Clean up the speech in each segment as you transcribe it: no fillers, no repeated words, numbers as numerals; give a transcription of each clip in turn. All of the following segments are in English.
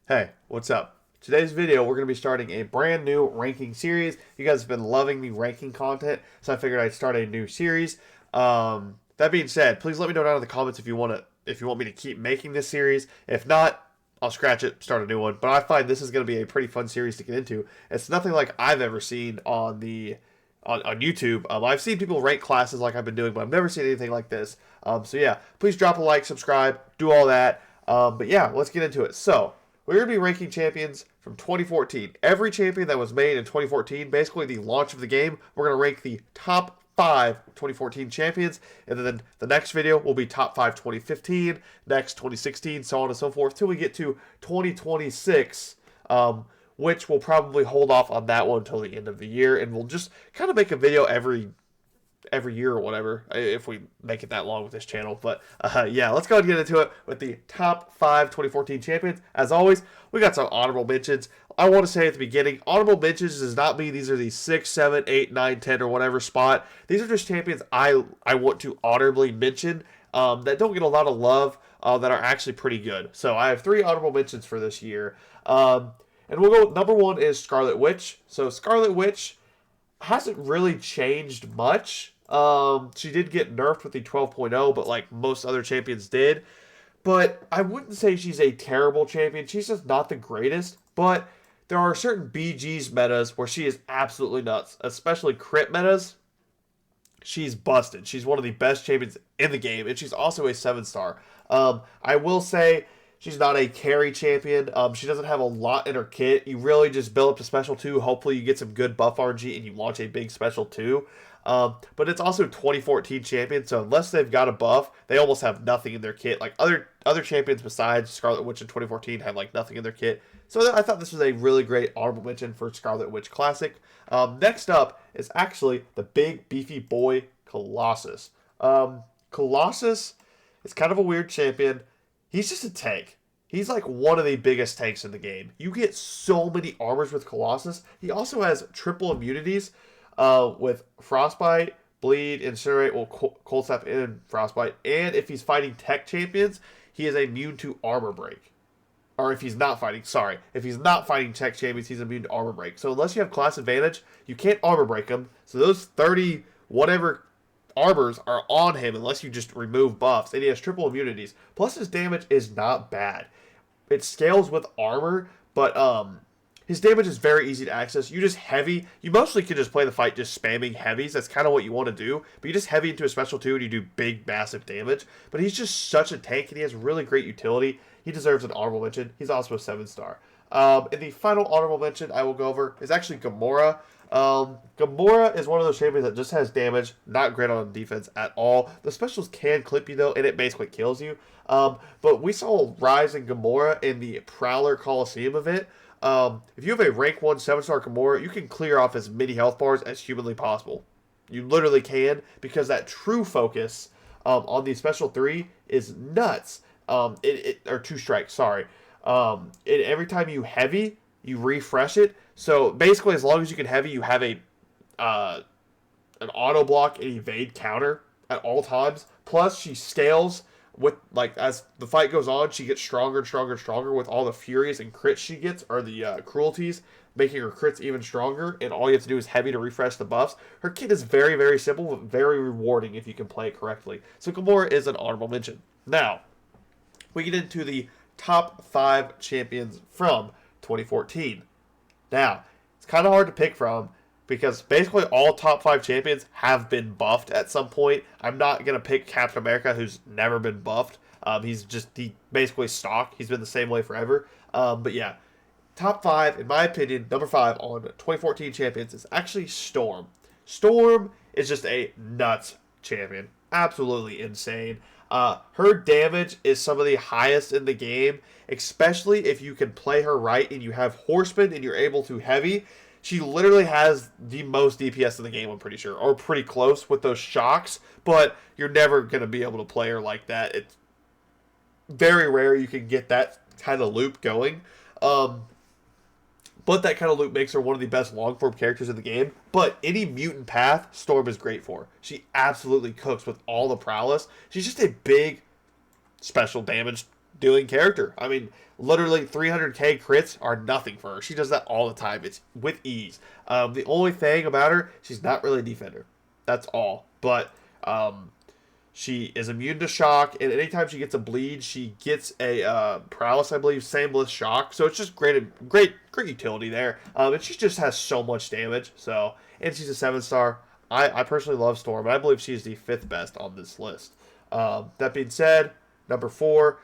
Hey, what's up? Today's video, we're going to be starting a brand new ranking series. You guys have been loving the ranking content, so I figured I'd start a new series. That being said, please let me know down in the comments if you want me to keep making this series. If not, I'll scratch it, start a new one. But I find this is going to be a pretty fun series to get into. It's nothing like I've ever seen on YouTube. I've seen people rank classes like I've been doing, but I've never seen anything like this. So yeah, please drop a like, subscribe, do all that. But yeah, let's get into it. So we're going to be ranking champions from 2014. Every champion that was made in 2014, basically the launch of the game, we're going to rank the top 5 2014 champions. And then the next video will be top 5 2015, next 2016, so on and so forth, till we get to 2026, which we'll probably hold off on that one until the end of the year. And we'll just kind of make a video every year or whatever, if we make it that long with this channel. But yeah, let's go ahead and get into it with the top 5 2014 champions. As always, we got some honorable mentions. I want to say at the beginning, honorable mentions does not mean these are the 6, 7, 8, 9, 10, or whatever spot. These are just champions I want to honorably mention that don't get a lot of love, that are actually pretty good. So I have 3 honorable mentions for this year. And we'll go, number 1 is Scarlet Witch. So Scarlet Witch hasn't really changed much. She did get nerfed with the 12.0, but like most other champions did. But I wouldn't say she's a terrible champion. She's just not the greatest. But there are certain BG's metas where she is absolutely nuts, especially crit metas. She's busted. She's one of the best champions in the game, and she's also a 7-star. I will say she's not a carry champion. She doesn't have a lot in her kit. You really just build up to special 2. Hopefully you get some good buff RNG and you launch a big special 2. But it's also 2014 champion, so unless they've got a buff, they almost have nothing in their kit. Like other champions besides Scarlet Witch in 2014 had like nothing in their kit. So I thought this was a really great honorable mention for Scarlet Witch Classic. Next up is actually the big beefy boy Colossus. Colossus is kind of a weird champion. He's just a tank. He's like one of the biggest tanks in the game. You get so many armors with Colossus. He also has triple immunities with Frostbite, Bleed, Incinerate, well, Cold Snap, and Frostbite. And if he's fighting tech champions, he is immune to Armor Break. Or if he's not fighting, sorry. If he's not fighting tech champions, he's immune to Armor Break. So unless you have class advantage, you can't Armor Break him. So those 30 whatever armors are on him unless you just remove buffs. And he has triple immunities. Plus his damage is not bad. It scales with armor, but his damage is very easy to access. You just heavy. You mostly can just play the fight just spamming heavies. That's kind of what you want to do. But you just heavy into a special 2 and you do big, massive damage. But he's just such a tank and he has really great utility. He deserves an honorable mention. He's also a 7-star. And the final honorable mention I will go over is actually Gamora. Gamora is one of those champions that just has damage, not great on defense at all. The specials can clip you though, and it basically kills you. But we saw a rise in Gamora in the Prowler Coliseum event. If you have a rank 1 7-star Gamora, you can clear off as many health bars as humanly possible. You literally can, because that true focus on the special 3 is nuts. Or 2 strikes, sorry. Every time you heavy, you refresh it. So basically, as long as you can heavy, you have an auto block and evade counter at all times. Plus, she scales with, like, as the fight goes on, she gets stronger and stronger and stronger with all the furies and crits she gets, or the cruelties, making her crits even stronger. And all you have to do is heavy to refresh the buffs. Her kit is very, very simple, but very rewarding if you can play it correctly. So Gamora is an honorable mention. Now, we get into the top 5 champions from 2014. Now, it's kind of hard to pick from because basically all top 5 champions have been buffed at some point. I'm not going to pick Captain America, who's never been buffed. He's basically stock. He's been the same way forever. But yeah, top 5, in my opinion, number 5 on 2014 champions is actually Storm. Storm is just a nuts champion. Absolutely insane. Her damage is some of the highest in the game, especially if you can play her right and you have Horseman and you're able to heavy. She literally has the most DPS in the game, I'm pretty sure, or pretty close with those shocks, but you're never going to be able to play her like that. It's very rare you can get that kind of loop going. But that kind of loop makes her one of the best long-form characters in the game. But any mutant path, Storm is great for. She absolutely cooks with all the prowess. She's just a big special damage dealing character. I mean, literally 300k crits are nothing for her. She does that all the time. It's with ease. The only thing about her, she's not really a defender. That's all. But she is immune to shock, and anytime she gets a bleed, she gets a paralysis, I believe, sameless shock. So it's just great utility there. And she just has so much damage. So, and she's a 7-star. I personally love Storm, and I believe she's the 5th best on this list. That being said, number 4.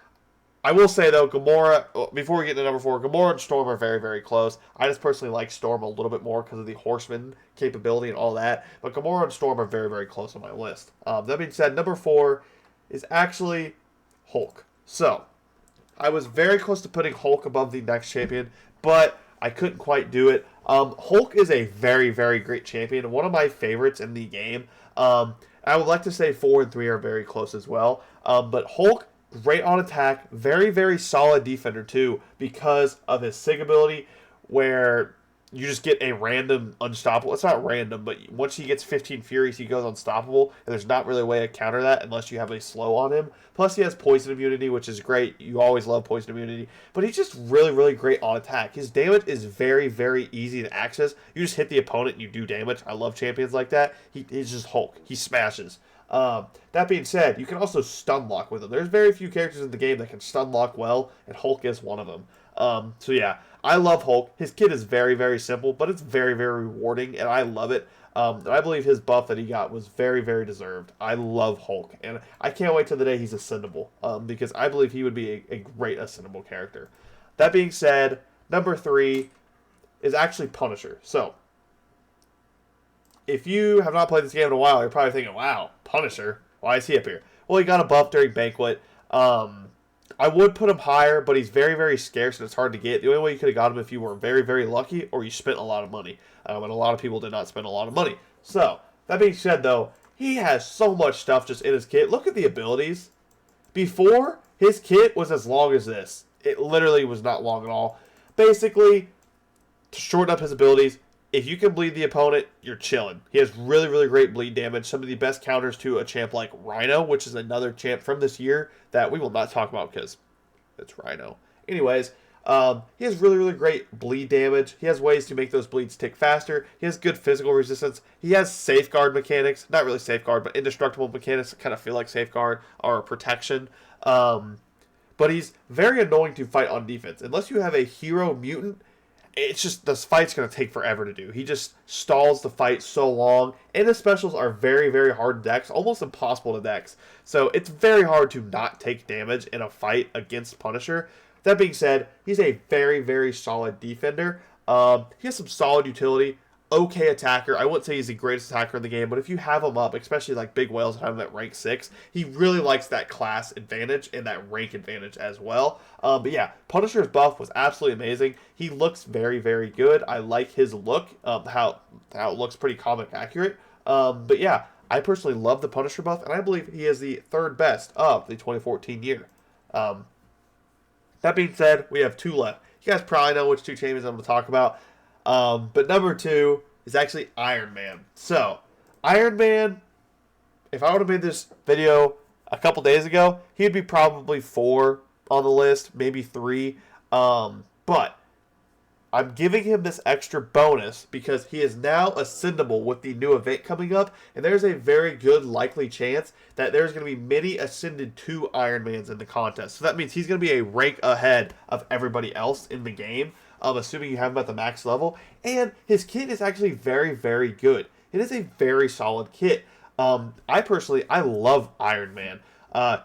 I will say, though, Gamora, before we get to number 4, Gamora and Storm are very, very close. I just personally like Storm a little bit more because of the Horseman capability and all that. But Gamora and Storm are very, very close on my list. That being said, number 4 is actually Hulk. So, I was very close to putting Hulk above the next champion, but I couldn't quite do it. Hulk is a very, very great champion. One of my favorites in the game. I would like to say 4 and 3 are very close as well. But Hulk, great on attack, very, very solid defender too because of his Sig ability where you just get a random unstoppable. It's not random, but once he gets 15 Furies, he goes unstoppable, and there's not really a way to counter that unless you have a slow on him. Plus, he has poison immunity, which is great. You always love poison immunity, but he's just really, really great on attack. His damage is very, very easy to access. You just hit the opponent and you do damage. I love champions like that. He's just Hulk. He smashes. That being said, you can also stun lock with him. There's very few characters in the game that can stun lock well, and Hulk is one of them. So yeah, I love Hulk. His kit is very, very simple, but it's very, very rewarding, and I love it. And I believe his buff that he got was very, very deserved. I love Hulk, and I can't wait till the day he's ascendable, because I believe he would be a great ascendable character. That being said, number 3 is actually Punisher. So, if you have not played this game in a while, you're probably thinking, wow, Punisher, why is he up here? Well, he got a buff during Banquet. I would put him higher, but he's very, very scarce and it's hard to get. The only way you could have got him if you were very, very lucky or you spent a lot of money. And a lot of people did not spend a lot of money. So, that being said, though, he has so much stuff just in his kit. Look at the abilities. Before, his kit was as long as this. It literally was not long at all. Basically, to shorten up his abilities, if you can bleed the opponent, you're chilling. He has really, really great bleed damage. Some of the best counters to a champ like Rhino, which is another champ from this year that we will not talk about because it's Rhino. Anyways, he has really, really great bleed damage. He has ways to make those bleeds tick faster. He has good physical resistance. He has safeguard mechanics. Not really safeguard, but indestructible mechanics that kind of feel like safeguard or protection. But he's very annoying to fight on defense. Unless you have a hero mutant, it's just, this fight's going to take forever to do. He just stalls the fight so long, and his specials are very, very hard to dex, almost impossible to dex. So it's very hard to not take damage in a fight against Punisher. That being said, he's a very, very solid defender. He has some solid utility. Okay attacker. I wouldn't say he's the greatest attacker in the game, but if you have him up, especially like Big Whales have him at rank 6, he really likes that class advantage and that rank advantage as well. But yeah, Punisher's buff was absolutely amazing. He looks very, very good. I like his look, how it looks pretty comic accurate. But yeah, I personally love the Punisher buff, and I believe he is the 3rd best of the 2014 year. That being said, we have 2 left. You guys probably know which 2 champions I'm going to talk about. But number 2 is actually Iron Man. So, Iron Man, if I would have made this video a couple days ago, he'd be probably 4 on the list, maybe 3. But I'm giving him this extra bonus because he is now ascendable with the new event coming up, and there's a very good likely chance that there's going to be many ascended 2 Iron Mans in the contest. So that means he's going to be a rank ahead of everybody else in the game. Assuming you have him at the max level. And his kit is actually very, very good. It is a very solid kit. I love Iron Man.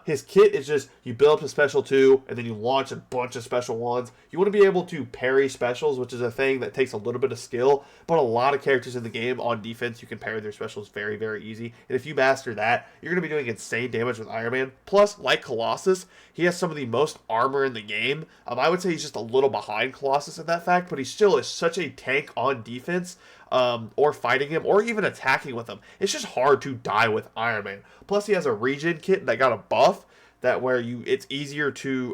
His kit is just, you build up a special 2, and then you launch a bunch of special 1s. You want to be able to parry specials, which is a thing that takes a little bit of skill, but a lot of characters in the game on defense, you can parry their specials very, very easy. And if you master that, you're going to be doing insane damage with Iron Man. Plus, like Colossus, he has some of the most armor in the game. I would say he's just a little behind Colossus in that fact, but he still is such a tank on defense. Or fighting him, or even attacking with him. It's just hard to die with Iron Man. Plus, he has a regen kit that got a buff that where it's easier to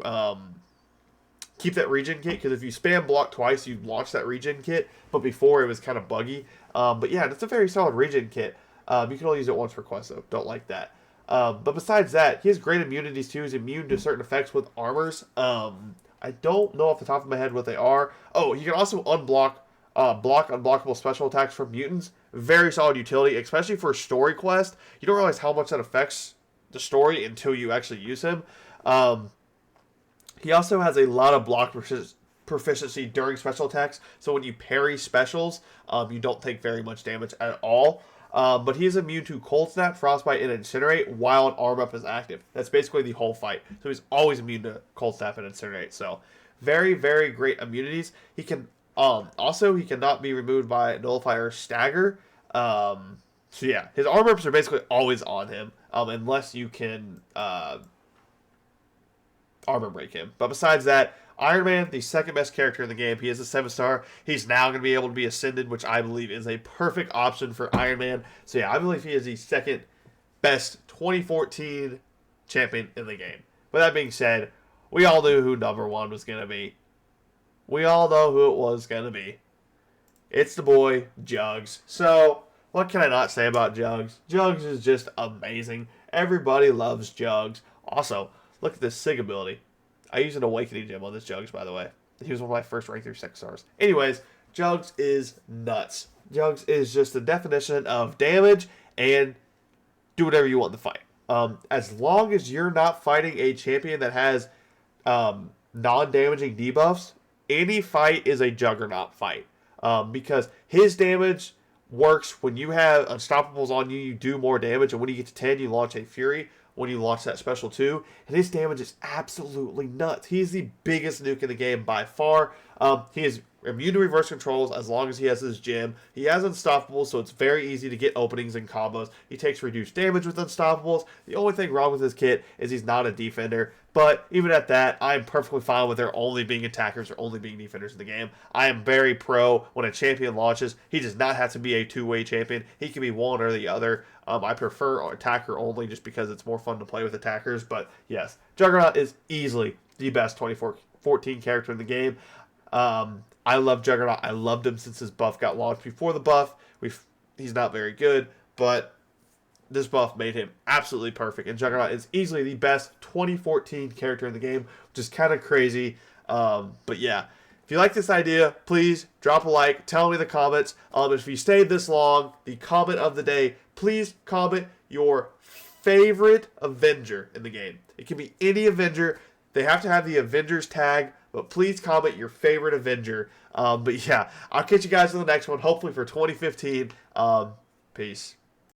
keep that regen kit, because if you spam block twice, you launch that regen kit. But before, it was kind of buggy. But yeah, it's a very solid regen kit. You can only use it once per quest, though. Don't like that. But besides that, he has great immunities too. He's immune to certain effects with armors. I don't know off the top of my head what they are. Oh, he can also block unblockable special attacks from mutants. Very solid utility, especially for a story quest. You don't realize how much that affects the story until you actually use him. He also has a lot of block proficiency during special attacks, so when you parry specials, you don't take very much damage at all. But he is immune to Cold Snap, Frostbite, and Incinerate while an arm up is active. That's basically the whole fight. So he's always immune to Cold Snap and Incinerate. So very, very great immunities. He can also he cannot be removed by Nullify or Stagger. So yeah, his arm ups are basically always on him, unless you can armor break him. But besides that, Iron Man, the second best character in the game. He is a 7-star. He's now going to be able to be ascended, which I believe is a perfect option for Iron Man. So yeah, I believe he is the second best 2014 champion in the game. With that being said, we all knew who number one was going to be. We all know who it was going to be. It's the boy, Jugs. So, what can I not say about Jugs? Jugs is just amazing. Everybody loves Jugs. Also, look at this Sig ability. I used an Awakening Gem on this Jugs, by the way. He was one of my first rank 3 6 stars. Anyways, Jugs is nuts. Jugs is just the definition of damage and do whatever you want in the fight. As long as you're not fighting a champion that has non-damaging debuffs, any fight is a Juggernaut fight. Because his damage works when you have Unstoppables on you, you do more damage, and when you get to 10, you launch a Fury. When you launch that special too, and his damage is absolutely nuts. He's the biggest nuke in the game by far. He is immune to reverse controls as long as he has his gem. He has Unstoppable, so it's very easy to get openings and combos. He takes reduced damage with Unstoppables. The only thing wrong with his kit is he's not a defender. But even at that, I'm perfectly fine with there only being attackers or only being defenders in the game. I am very pro when a champion launches. He does not have to be a two-way champion. He can be one or the other. I prefer attacker only just because it's more fun to play with attackers. But yes, Juggernaut is easily the best 2014 character in the game. I love Juggernaut. I loved him since his buff got launched. Before the buff, he's not very good, but this buff made him absolutely perfect. And Juggernaut is easily the best 2014 character in the game, which is kind of crazy. But yeah, if you like this idea, please drop a like. Tell me in the comments. If you stayed this long, the comment of the day, please comment your favorite Avenger in the game. It can be any Avenger. They have to have the Avengers tag, but please comment your favorite Avenger. But yeah, I'll catch you guys in the next one, hopefully for 2015. Peace.